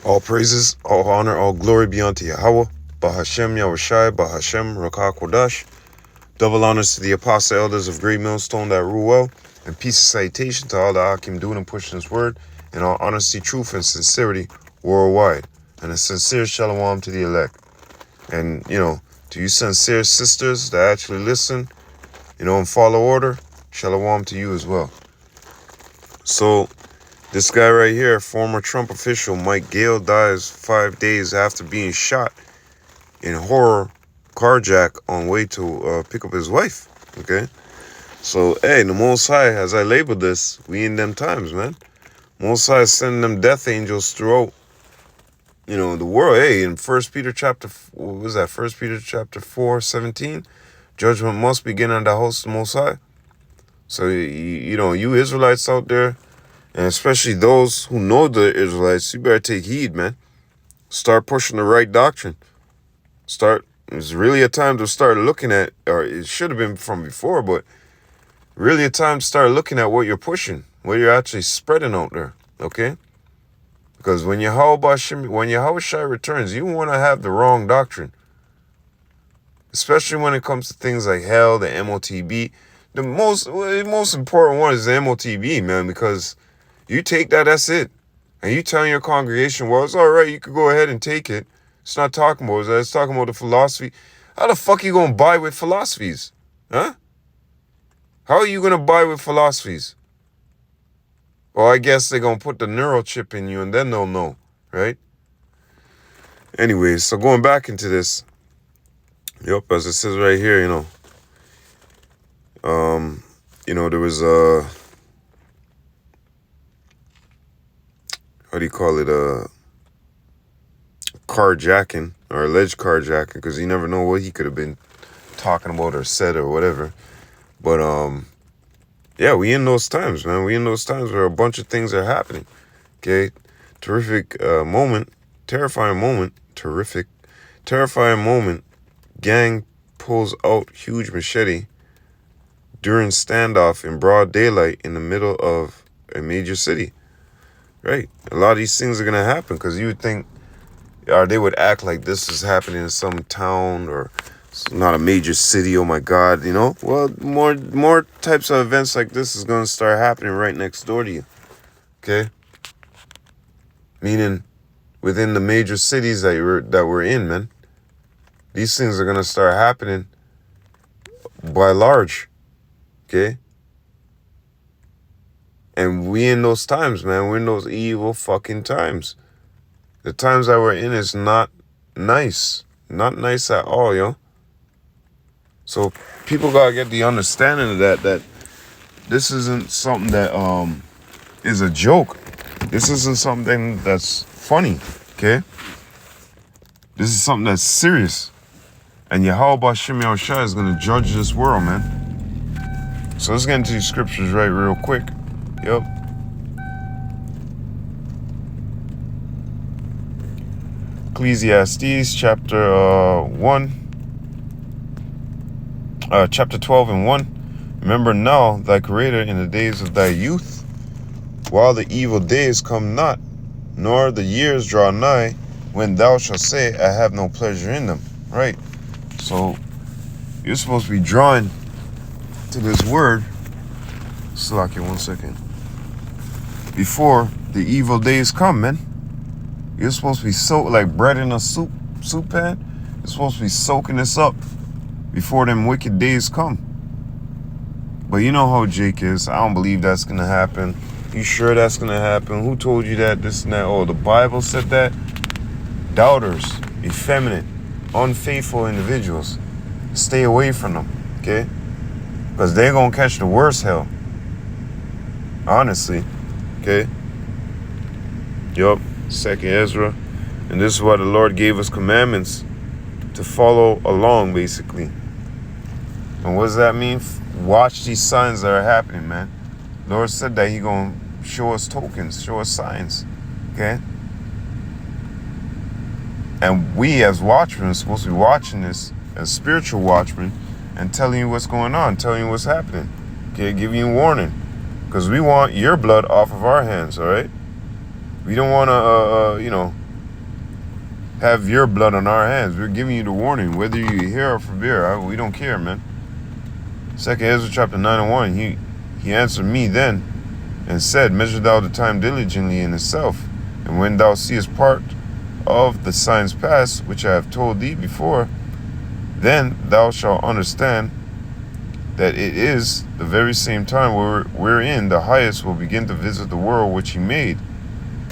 All praises, all honor, all glory be unto Yahweh, Bahashem Yahushai, Bahashem Rakah Kodash. Double honors to the apostle elders of Great Millstone that rule well, and peace and salutation to all the Akim doing and pushing his word, in all honesty, truth, and sincerity worldwide. And a sincere shalom to the elect. And, to you sincere sisters that actually listen, and follow order, shalom to you as well. So, this guy right here, former Trump official Mike Gale, dies 5 days after being shot in horror carjack on way to pick up his wife. Okay? So, hey, the Most High, as I labeled this, we in them times, man. Most High is sending them death angels throughout, the world. Hey, in 1 Peter chapter, what was that? 1 Peter chapter 4:17, judgment must begin at the house of the Most High. So, you Israelites out there, and especially those who know the Israelites, you better take heed, man. Start pushing the right doctrine. It's really a time to start looking at, or it should have been from before, but really a time to start looking at what you're pushing, what you're actually spreading out there, okay? Because when Yahushua returns, you want to have the wrong doctrine. Especially when it comes to things like hell, the MOTB. The most important one is the MOTB, man, because you take that, that's it. And you telling your congregation, well, it's all right, you could go ahead and take it. It's not talking about that. It's talking about the philosophy. How the fuck are you going to buy with philosophies? Huh? How are you going to buy with philosophies? Well, I guess they're going to put the neural chip in you and then they'll know, right? Anyways, so going back into this. Yep, as it says right here, there was what do you call it, carjacking, or alleged carjacking, because you never know what he could have been talking about or said or whatever. But yeah, we in those times, man. We in those times where a bunch of things are happening. Okay, terrific moment, terrifying moment. Gang pulls out huge machete during standoff in broad daylight in the middle of a major city. Right, a lot of these things are gonna happen because you would think, or they would act like this is happening in some town or it's not a major city. Oh my God, Well, more types of events like this is gonna start happening right next door to you. Okay, meaning within the major cities that we're in, man. These things are gonna start happening by large. Okay. And we in those times, man. We're in those evil fucking times. The times that we're in is not nice. Not nice at all, yo. So people gotta get the understanding of that this isn't something that is a joke. This isn't something that's funny, okay? This is something that's serious. And Yahweh B'Shem Yahushua is gonna judge this world, man. So let's get into these scriptures right real quick. Yep. Ecclesiastes chapter 12 and 1. Remember now thy creator in the days of thy youth, while the evil days come not, nor the years draw nigh, when thou shalt say, I have no pleasure in them. Right? So you're supposed to be drawn to this word. Slack you 1 second. Before the evil days come, man. You're supposed to be soaked like bread in a soup pan. You're supposed to be soaking this up before them wicked days come. But you know how Jake is. I don't believe that's going to happen. You sure that's going to happen? Who told you that, this and that? Oh, the Bible said that? Doubters, effeminate, unfaithful individuals. Stay away from them, okay? Because they're going to catch the worst hell. Honestly, okay? Yup, 2nd Ezra. And this is why the Lord gave us commandments to follow along, basically. And what does that mean? Watch these signs that are happening, man. The Lord said that He gonna show us tokens, show us signs, okay? And we as watchmen are supposed to be watching this as spiritual watchmen and telling you what's going on, telling you what's happening, okay? Giving you warning, because we want your blood off of our hands, all right? We don't want to, have your blood on our hands. We're giving you the warning, whether you hear or forbear. We don't care, man. 2nd Ezra chapter 9 and 1. He answered me then and said, measure thou the time diligently in itself, and when thou seest part of the signs past, which I have told thee before, then thou shalt understand that it is the very same time wherein the highest will begin to visit the world which he made.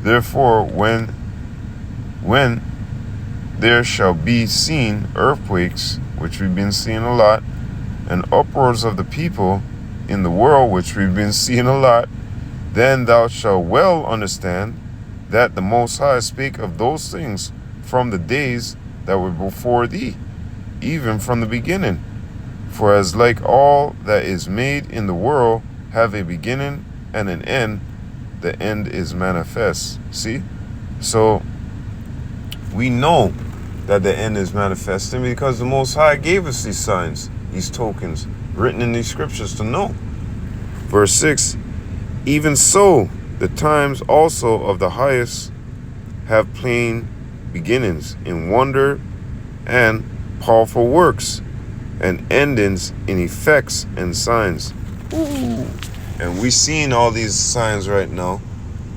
Therefore, when there shall be seen earthquakes, which we've been seeing a lot, and uproars of the people in the world, which we've been seeing a lot, then thou shalt well understand that the Most High spake of those things from the days that were before thee, even from the beginning. For as like all that is made in the world have a beginning and an end, the end is manifest. See? So we know that the end is manifesting because the Most High gave us these signs, these tokens, written in these scriptures to know. Verse 6, even so, the times also of the highest have plain beginnings in wonder and powerful works, and endings in effects and signs. Ooh. And we seeing all these signs right now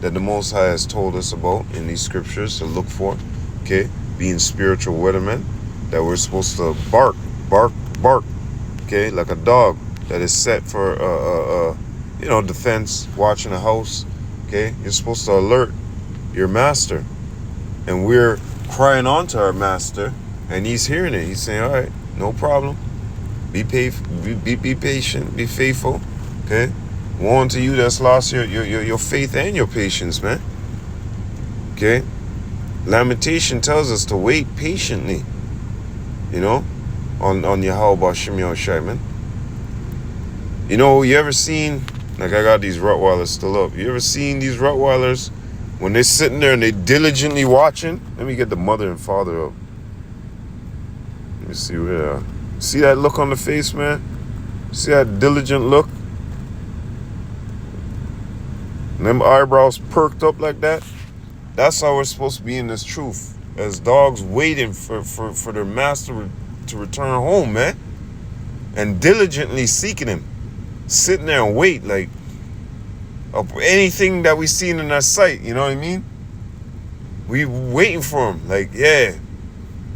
that the Most High has told us about in these scriptures to look for, okay? Being spiritual weathermen, that we're supposed to bark, okay? Like a dog that is set for, defense, watching a house, okay? You're supposed to alert your master. And we're crying on to our master, and he's hearing it. He's saying, all right, no problem. Be patient, be faithful, okay? Woe unto you that's lost your faith and your patience, man. Okay? Lamentation tells us to wait patiently, on Yahweh B'Shem Yahushai, man. You ever seen, like I got these Rottweilers still up. You ever seen these Rottweilers when they're sitting there and they diligently watching? Let me get the mother and father up. Let me see where they are. See that look on the face, man? See that diligent look? And them eyebrows perked up like that? That's how we're supposed to be in this truth. As dogs waiting for their master to return home, man. And diligently seeking him. Sitting there and wait, like, of anything that we seen in our sight, you know what I mean? We waiting for him, like, yeah.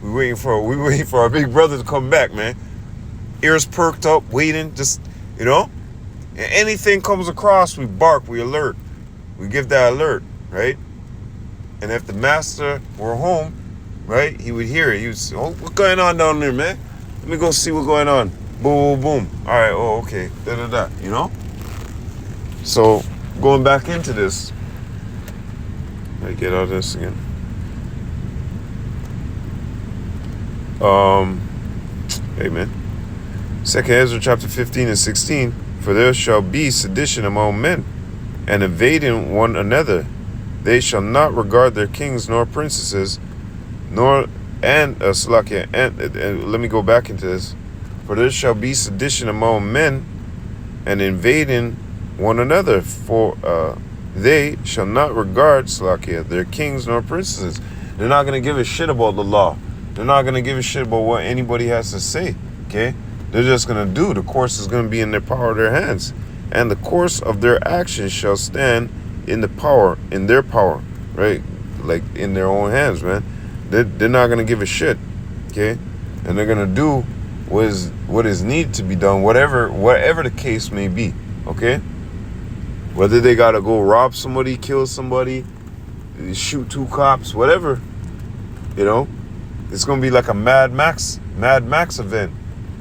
We waiting for our big brother to come back, man. Ears perked up, waiting, just, And anything comes across, we bark, we alert. We give that alert, right? And if the master were home, right, he would hear it. He would say, oh, what's going on down there, man? Let me go see what's going on. Boom, boom, boom. All right, oh, okay. Da-da-da, So, going back into this. Let me get out of this again. Hey, man. 2nd Ezra chapter 15 and 16. For there shall be sedition among men, and invading one another. They shall not regard their kings nor princesses, let me go back into this. For there shall be sedition among men, and invading one another. For they shall not regard their kings nor princesses. They're not going to give a shit about the law. They're not going to give a shit about what anybody has to say, okay? They're just going to do. The course is going to be in their power of their hands. And the course of their actions shall stand in their power, right? Like in their own hands, man. They're not going to give a shit, okay? And they're going to do what is needed to be done, whatever the case may be, okay? Whether they got to go rob somebody, kill somebody, shoot 2 cops, whatever, It's going to be like a Mad Max event.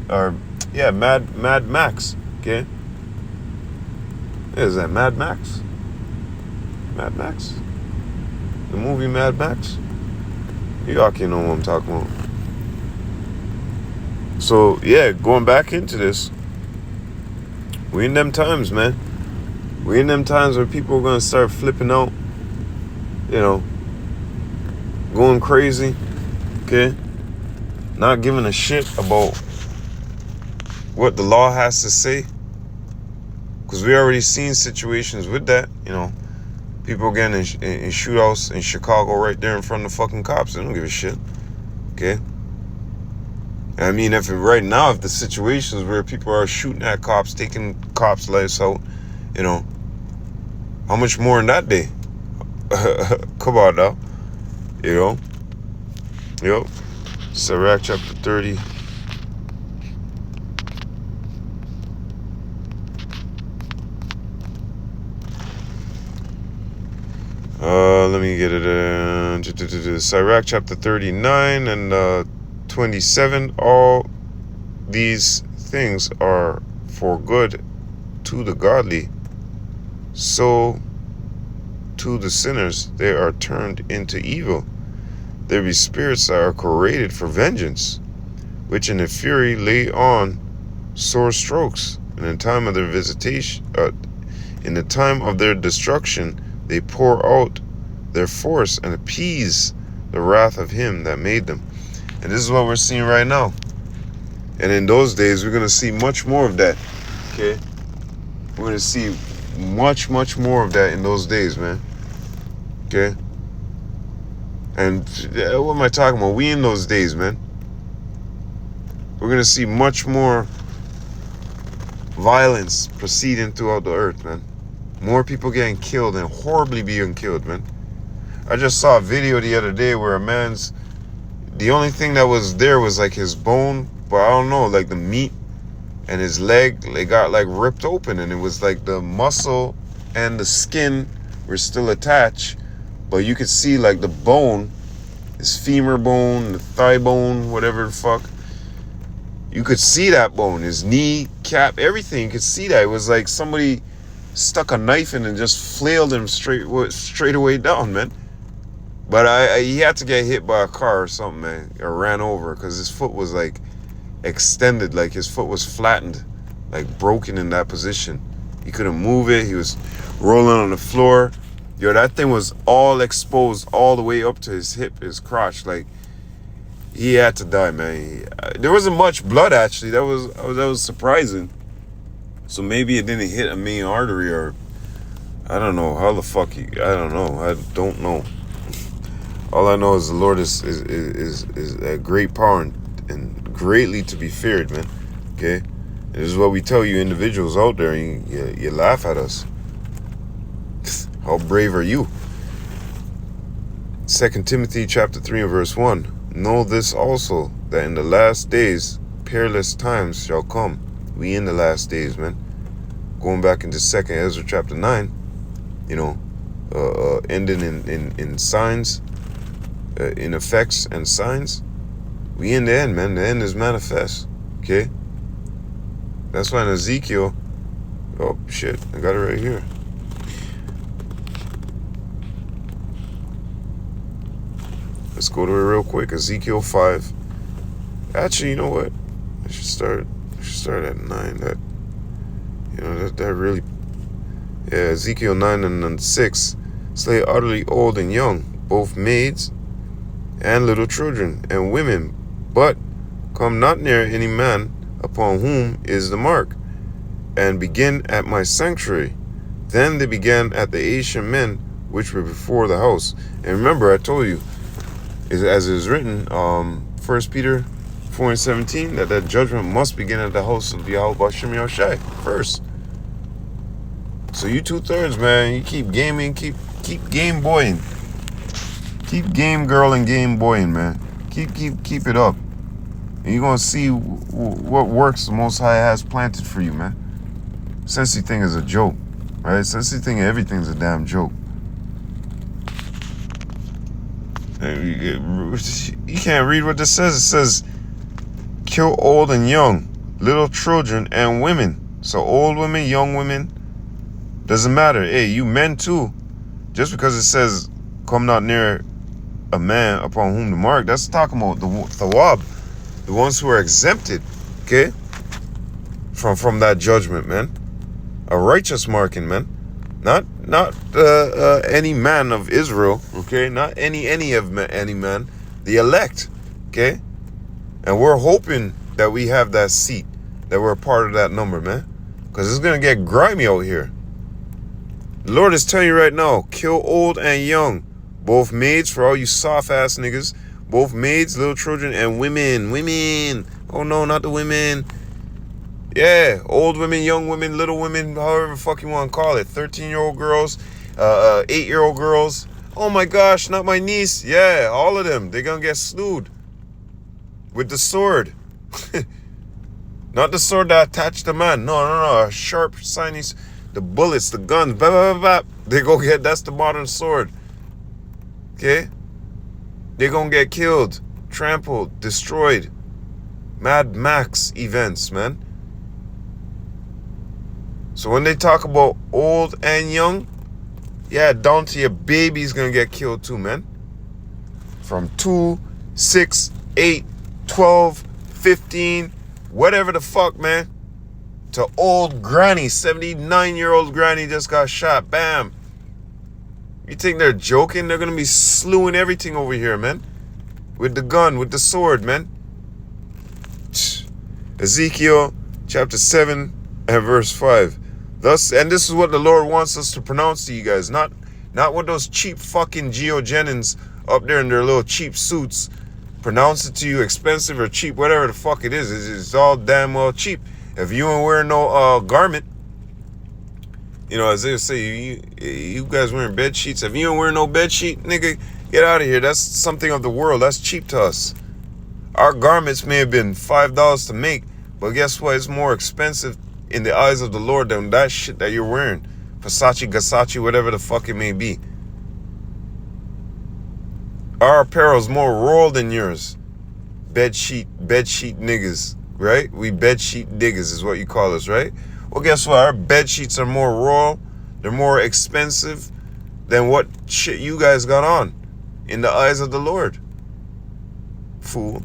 Or, yeah, Mad Max, okay? Is that Mad Max? Mad Max? The movie Mad Max? Y'all can know what I'm talking about. So, yeah, going back into this, we in them times, man. We in them times where people are going to start flipping out, going crazy, okay? Not giving a shit about what the law has to say. Because we already seen situations with that, People getting in shootouts in Chicago right there in front of the fucking cops. They don't give a shit. Okay? I mean, if the situations where people are shooting at cops, taking cops' lives out, you know, how much more in that day? Come on now. You know? Yep. Sirach chapter 30. Let me get it. Sirach chapter 39 and 27. All these things are for good to the godly. So to the sinners they are turned into evil. There be spirits that are created for vengeance, which in a fury lay on sore strokes. And in time of their visitation, in the time of their destruction, they pour out their force and appease the wrath of him that made them. And this is what we're seeing right now. And in those days, we're going to see much more of that. Okay? We're going to see much, much more of that in those days, man. Okay? And what am I talking about? We in those days, man. We're going to see much more violence proceeding throughout the earth, man. More people getting killed and horribly being killed, man. I just saw a video the other day where the only thing that was there was like his bone, but I don't know, like the meat and his leg, they got like ripped open, and it was like the muscle and the skin were still attached, but you could see like the bone, his femur bone, the thigh bone, whatever the fuck. You could see that bone, his knee, cap, everything. You could see that. It was like somebody stuck a knife in and just flailed him straight away down, man. But he had to get hit by a car or something, man, or ran over, because his foot was like extended, like his foot was flattened, like broken in that position. He couldn't move it. He was rolling on the floor. Yo, that thing was all exposed all the way up to his hip, his crotch. Like, he had to die, man. There wasn't much blood, actually. That was surprising. So maybe it didn't hit a main artery, or I don't know how the fuck I don't know. All I know is the Lord is a great power and greatly to be feared, man. Okay? This is what we tell you individuals out there, and you laugh at us. How brave are you? 2 Timothy chapter 3 and verse 1. Know this also, that in the last days perilous times shall come. We in the last days, man. Going back into 2 Ezra chapter 9, you know, ending in signs, in effects and signs. We in the end, man. The end is manifest. Okay? That's why in Ezekiel, oh shit, I got it right here. Let's go to it real quick. Ezekiel 5. Actually, you know what? I should start at 9. That, you know, that really, yeah, Ezekiel 9 and 6. Slay utterly old and young, both maids and little children and women, but come not near any man upon whom is the mark, and begin at my sanctuary. Then they began at the Asian men which were before the house. And remember, I told you, as it is written, 1 Peter 4 and 17, that judgment must begin at the house of Yahweh Bashem Yahushai first. So you 2/3, man, you keep gaming, keep game boying. Keep game girl and game boying, man. Keep it up. And you're going to see what works the Most High has planted for you, man. Sensi thing is a joke, right? Sensi thing, everything's a damn joke. You can't read what this says. It says, kill old and young, little children and women. So old women, young women, doesn't matter. Hey, you men too. Just because it says, come not near a man upon whom the mark, that's talking about the thawab, the ones who are exempted, okay, from that judgment, man. A righteous marking, man. Not any man of Israel, okay? Not any man. The elect, okay? And we're hoping that we have that seat, that we're a part of that number, man. Because it's going to get grimy out here. The Lord is telling you right now, kill old and young. Both maids, for all you soft-ass niggas. Both maids, little children, and women. Women. Oh no, not the women. Yeah, old women, young women, little women, however the fuck you want to call it. 13-year-old girls, 8-year-old girls. Oh my gosh, not my niece. Yeah, all of them. They're going to get slewed with the sword. Not the sword that attached the man. No. A sharp, shiny, the bullets, the guns. Blah, blah, blah, blah. They go get, that's the modern sword. Okay? They're going to get killed, trampled, destroyed. Mad Max events, man. So when they talk about old and young, yeah, down to your baby's going to get killed too, man. From 2, 6, 8, 12, 15, whatever the fuck, man. To old granny, 79-year-old granny just got shot. Bam. You think they're joking? They're going to be slewing everything over here, man. With the gun, with the sword, man. Ezekiel chapter 7 and verse 5. Thus, and this is what the Lord wants us to pronounce to you guys. Not what those cheap fucking Geo Jennings up there in their little cheap suits pronounce it to you expensive or cheap, whatever the fuck it is. It's all damn well cheap. If you ain't wearing no garment, you know, as they say, you guys wearing bed sheets. If you ain't wearing no bed sheet, nigga, get out of here. That's something of the world. That's cheap to us. Our garments may have been $5 to make, but guess what? It's more expensive in the eyes of the Lord than that shit that you're wearing. Versace, Gassace, whatever the fuck it may be. Our apparel is more royal than yours. Bed sheet niggas, right? We bed sheet niggas is what you call us, right? Well, guess what? Our bed sheets are more royal. They're more expensive than what shit you guys got on in the eyes of the Lord. Fool.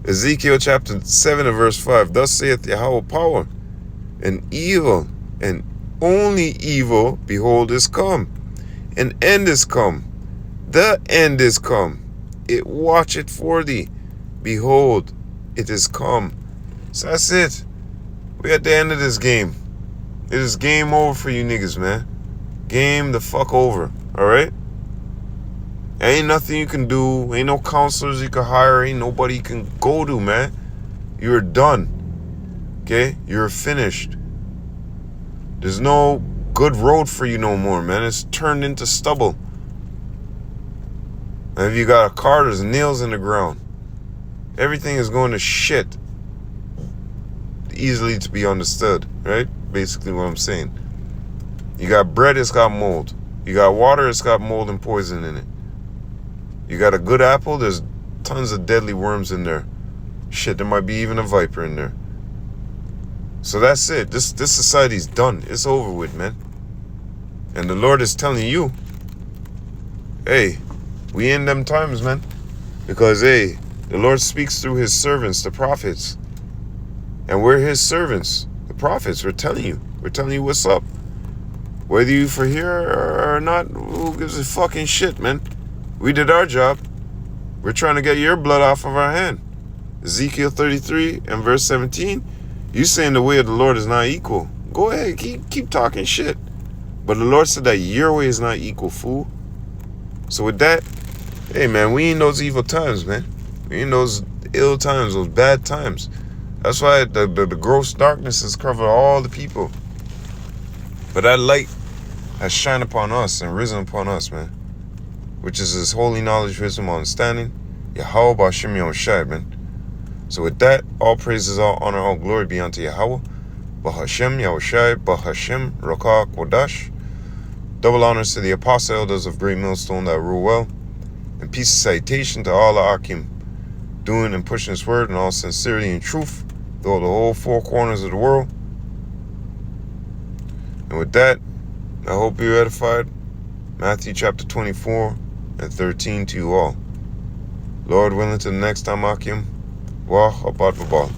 Ezekiel chapter 7 and verse 5. Thus saith Yahweh power, and evil, and only evil, behold, is come. An end is come. The end is come. It watcheth for thee. Behold, it is come. So that's it. We're at the end of this game. It is game over for you niggas, man. Game the fuck over. Alright? Ain't nothing you can do. Ain't no counselors you can hire. Ain't nobody you can go to, man. You're done. Okay? You're finished. There's no good road for you no more, man. It's turned into stubble. And if you got a car, there's nails in the ground. Everything is going to shit. Easily to be understood, right? Basically what I'm saying. You got bread, it's got mold. You got water, it's got mold and poison in it. You got a good apple, there's tons of deadly worms in there. Shit, there might be even a viper in there. So that's it. This society's done. It's over with, man. And the Lord is telling you, hey, we in them times, man. Because, hey, the Lord speaks through his servants, the prophets. And we're his servants, the prophets. We're telling you. We're telling you what's up. Whether you for here or not, who gives a fucking shit, man? We did our job. We're trying to get your blood off of our hand. Ezekiel 33 and verse 17. You saying the way of the Lord is not equal. Go ahead, keep talking shit. But the Lord said that your way is not equal, fool. So with that, hey man, we in those evil times, man. We in those ill times, those bad times. That's why the gross darkness has covered all the people. But that light has shined upon us and risen upon us, man. Which is his holy knowledge, wisdom, understanding. Yahweh B'Hashem Yahushai, man. So with that, all praises, all honor, all glory be unto Yahweh B'Hashem Yahushai, B'Hashem Rakah Kodash. Double honors to the apostle elders of Great Millstone that rule well. And peace and salutation to all the Akim doing and pushing his word in all sincerity and truth through the whole four corners of the world. And with that, I hope you're edified. Matthew chapter 24 and 13 to you all. Lord willing, to the next time, Akim. Wah, abad babal.